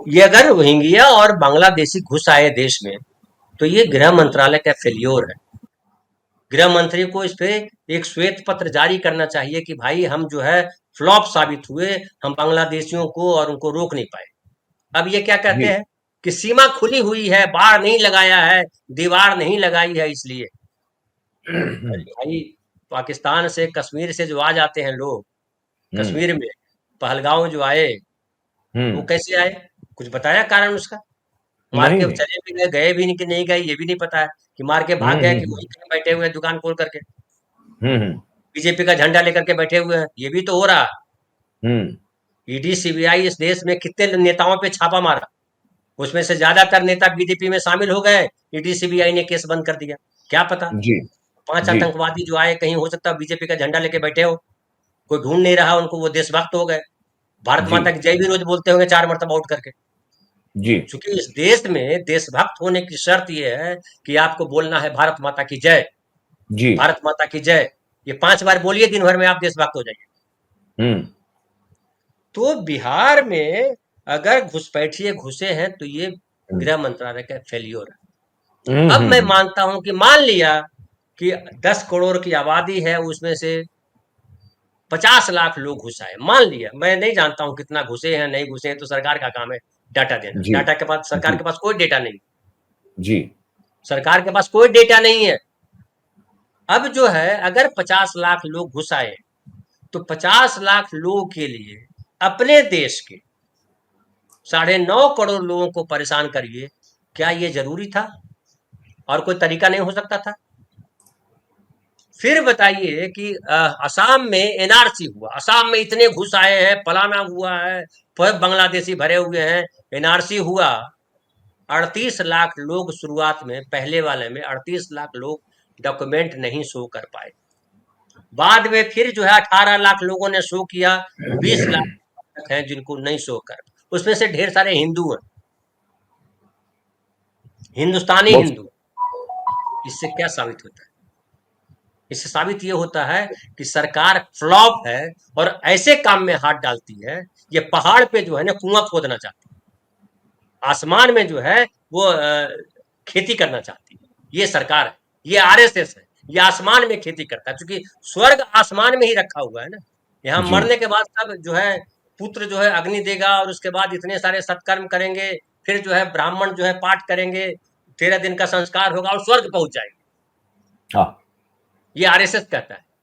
ये अगर रोहिंग्या और बांग्लादेशी घुस आए देश में, तो ये गृह मंत्रालय का फेल्योर है। गृह मंत्री को इस पे एक श्वेत पत्र जारी करना चाहिए कि भाई हम जो है फ्लॉप साबित हुए, हम बांग्लादेशियों को और उनको रोक नहीं पाए। अब ये क्या कहते जी। हैं कि सीमा खुली हुई है, बाढ़ नहीं लगाया है, दीवार नहीं लगाई है इसलिए। अरे हम्म। भाई, पाकिस्तान से कश्मीर से जो आ जाते हैं लोग, हम्म। कश्मीर में पहलगांव जो आए, वो हम्म। कैसे आए? कुछ बताया कारण उसका? मार नहीं के नहीं। चले भी गए भी नहीं कि नहीं गए ये भी नहीं पता है, कि मार के भाग गए कि वहीं कहीं बैठे हुए हैं दुकान खोल करके हम्म। बीजेपी का झंडा लेकर के बैठे हुए हैं, ये भी तो हो रहा। हम्म। ईडी सीबीआई इस देश में कितने नेताओं पे छापा मारा, उसमें से ज्यादातर नेता बीजेपी में शामिल हो गए, ईडी सीबीआई ने केस बंद कर दिया। क्या पता, जी। 5 जी। आतंकवादी जो आए, कहीं हो सकता है बीजेपी का झंडा लेके बैठे हो, कोई ढूंढ नहीं रहा उनको, वो देशभक्त हो गए, भारत जी। माता की जय भी रोज बोलते होंगे 4 मरतबा उठ करके। जी। क्योंकि इस देश में देशभक्त होने की शर्त ये है कि आपको बोलना है भारत माता की जय, जी। भारत माता की जय। ये 5 बार बोलिए दिन भर में, आप देशभक्त हो जाइए। हम्म। तो बिहार में अगर घुसपैठिए घुसे हैं तो ये हम्म। गृह मंत्रालय का फेल्योर हम्म। है। अब मैं मानता हूं कि मान लिया कि 10 करोड़ की आबादी है, उसमें से 50 लाख लोग घुस आए, मान लिया। मैं नहीं जानता हूं कितना घुसे हैं नहीं घुसे हैं, तो सरकार का काम है डाटा देना। जी। डाटा के पास, सरकार जी। के पास कोई डेटा नहीं, जी। सरकार के पास कोई डेटा नहीं है। अब जो है अगर 50 लाख लोग घुस आए, तो 50 लाख लोगों के लिए अपने देश के 9.5 करोड़ लोगों को परेशान करिए, क्या ये जरूरी था? और कोई तरीका नहीं हो सकता था? फिर बताइए कि असम में एनआरसी हुआ, असम में इतने घुस आए हैं, फलाना हुआ है, बांग्लादेशी भरे हुए हैं, एनआरसी हुआ। 38 लाख लोग शुरुआत में, पहले वाले में 38 लाख लोग डॉक्यूमेंट नहीं शो कर पाए। बाद में फिर जो है 18 लाख लोगों ने शो किया, 20 लाख हैं जिनको नहीं शो कर, उसमें से ढेर सारे हिंदू हैं, हिंदुस्तानी बहुत। हिंदू। इससे क्या साबित होता है? इससे साबित ये होता है कि सरकार फ्लॉप है और ऐसे काम में हाथ डालती है। ये पहाड़ पे जो है ना कुआं खोदना चाहती है, आसमान में जो है वो खेती करना चाहती है। ये सरकार है, ये आरएसएस है, ये आसमान में खेती करता है, क्योंकि स्वर्ग आसमान में ही रखा हुआ है ना। यहाँ जी। मरने के बाद सब जो है पुत्र जो है अग्नि देगा, और उसके बाद इतने सारे सत्कर्म करेंगे, फिर जो है ब्राह्मण जो है पाठ करेंगे, 13 दिन का संस्कार होगा और स्वर्ग पहुंच जाएंगे। हाँ। ये आरएसएस कहता है।